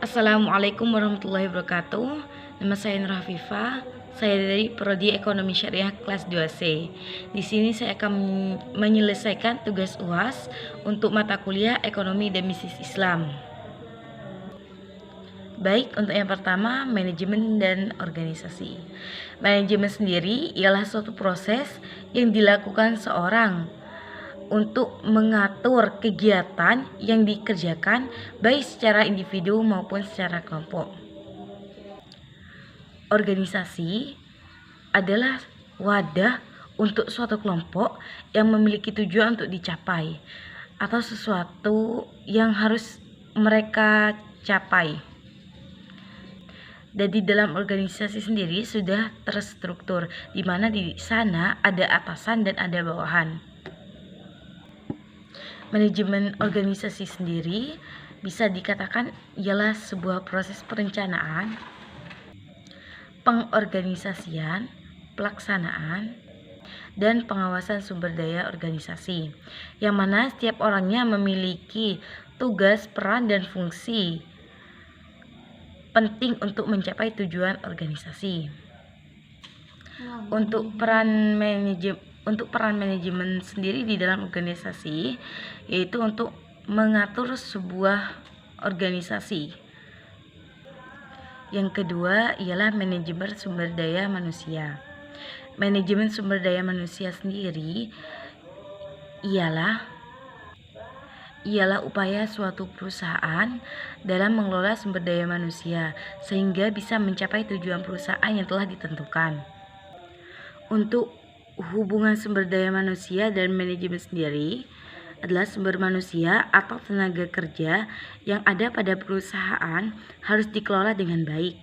Assalamualaikum warahmatullahi wabarakatuh. Nama saya Nur Hafifah. Saya dari Prodi Ekonomi Syariah kelas 2C. Di sini saya akan menyelesaikan tugas UAS untuk mata kuliah Ekonomi dan Bisnis Islam. Baik, untuk yang pertama, manajemen dan organisasi. Manajemen sendiri ialah suatu proses yang dilakukan seorang untuk mengatur kegiatan yang dikerjakan baik secara individu maupun secara kelompok. Organisasi adalah wadah untuk suatu kelompok yang memiliki tujuan untuk dicapai atau sesuatu yang harus mereka capai. Dan di dalam organisasi sendiri sudah terstruktur, di mana di sana ada atasan dan ada bawahan. Manajemen organisasi sendiri bisa dikatakan ialah sebuah proses perencanaan, pengorganisasian, pelaksanaan, dan pengawasan sumber daya organisasi, yang mana setiap orangnya memiliki tugas, peran, dan fungsi penting untuk mencapai tujuan organisasi. Untuk peran manajemen sendiri di dalam organisasi, yaitu untuk mengatur sebuah organisasi. Yang kedua ialah manajemen sumber daya manusia. Manajemen sumber daya manusia sendiri ialah upaya suatu perusahaan dalam mengelola sumber daya manusia sehingga bisa mencapai tujuan perusahaan yang telah ditentukan. Untuk hubungan sumber daya manusia dan manajemen sendiri adalah sumber manusia atau tenaga kerja yang ada pada perusahaan harus dikelola dengan baik,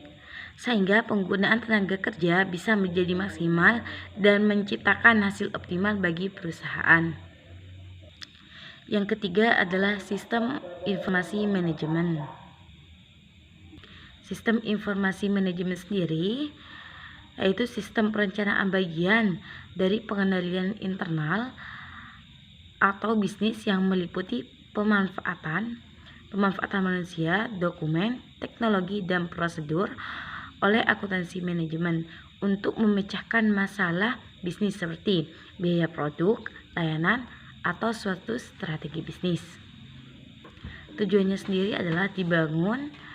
sehingga penggunaan tenaga kerja bisa menjadi maksimal dan menciptakan hasil optimal bagi perusahaan. Yang ketiga adalah sistem informasi manajemen. Sistem informasi manajemen sendiri yaitu sistem perencanaan bagian dari pengendalian internal atau bisnis yang meliputi pemanfaatan manusia, dokumen, teknologi, dan prosedur oleh akuntansi manajemen untuk memecahkan masalah bisnis seperti biaya produk, layanan, atau suatu strategi bisnis. Tujuannya sendiri adalah dibangun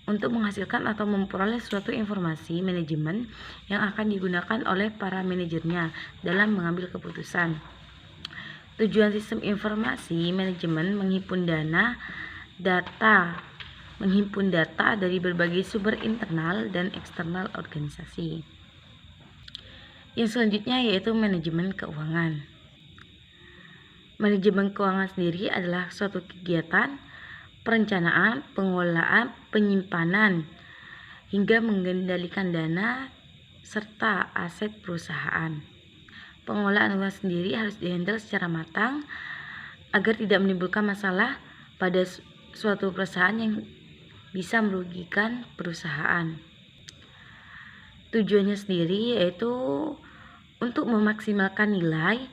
untuk menghasilkan atau memperoleh suatu informasi manajemen yang akan digunakan oleh para manajernya dalam mengambil keputusan. Tujuan sistem informasi manajemen menghimpun data dari berbagai sumber internal dan eksternal organisasi. Yang selanjutnya yaitu manajemen keuangan. Manajemen keuangan sendiri adalah suatu kegiatan perencanaan, pengelolaan, penyimpanan, hingga mengendalikan dana serta aset perusahaan. Pengelolaan uang sendiri harus dihandle secara matang agar tidak menimbulkan masalah pada suatu perusahaan yang bisa merugikan perusahaan. Tujuannya sendiri yaitu untuk memaksimalkan nilai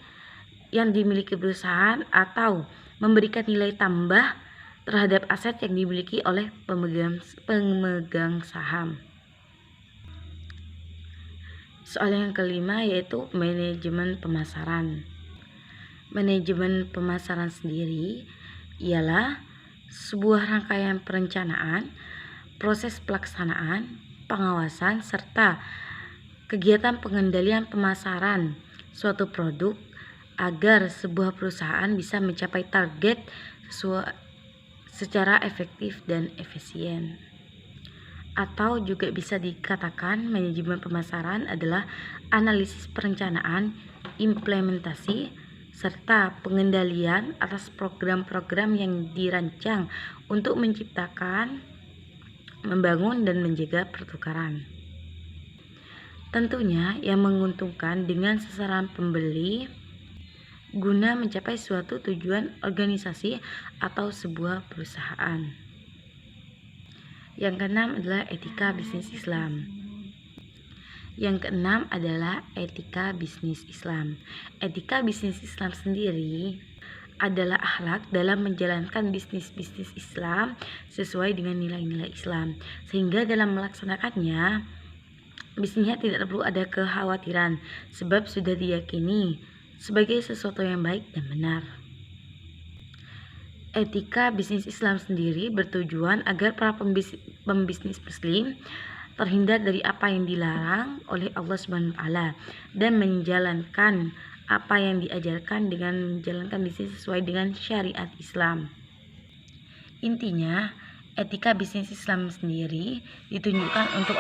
yang dimiliki perusahaan atau memberikan nilai tambah terhadap aset yang dimiliki oleh pemegang saham. Soal yang kelima yaitu manajemen pemasaran. Manajemen pemasaran sendiri ialah sebuah rangkaian perencanaan, proses pelaksanaan, pengawasan, serta kegiatan pengendalian pemasaran suatu produk agar sebuah perusahaan bisa mencapai target secara efektif dan efisien. Atau juga bisa dikatakan manajemen pemasaran adalah analisis perencanaan, implementasi, serta pengendalian atas program-program yang dirancang untuk menciptakan, membangun, dan menjaga pertukaran. Tentunya yang menguntungkan dengan sasaran pembeli guna mencapai suatu tujuan organisasi atau sebuah perusahaan. Yang keenam adalah etika bisnis Islam. Etika bisnis Islam sendiri adalah akhlak dalam menjalankan bisnis-bisnis Islam sesuai dengan nilai-nilai Islam, sehingga dalam melaksanakannya bisnisnya tidak perlu ada kekhawatiran sebab sudah diyakini sebagai sesuatu yang baik dan benar. Etika bisnis Islam sendiri bertujuan agar para pembisnis muslim terhindar dari apa yang dilarang oleh Allah Subhanahu wa taala dan menjalankan apa yang diajarkan dengan menjalankan bisnis sesuai dengan syariat Islam. Intinya, etika bisnis Islam sendiri ditunjukkan untuk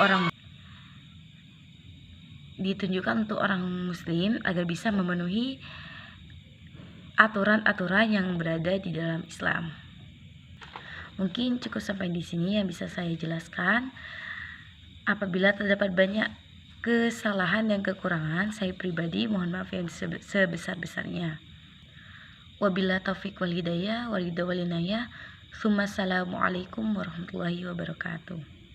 orang muslim agar bisa memenuhi aturan-aturan yang berada di dalam Islam. Mungkin cukup sampai di sini yang bisa saya jelaskan. Apabila terdapat banyak kesalahan dan kekurangan, saya pribadi mohon maaf yang sebesar-besarnya. Wabillahi taufiq wal hidayah, wal hidayah wal inayah. Assalamualaikum warahmatullahi wabarakatuh.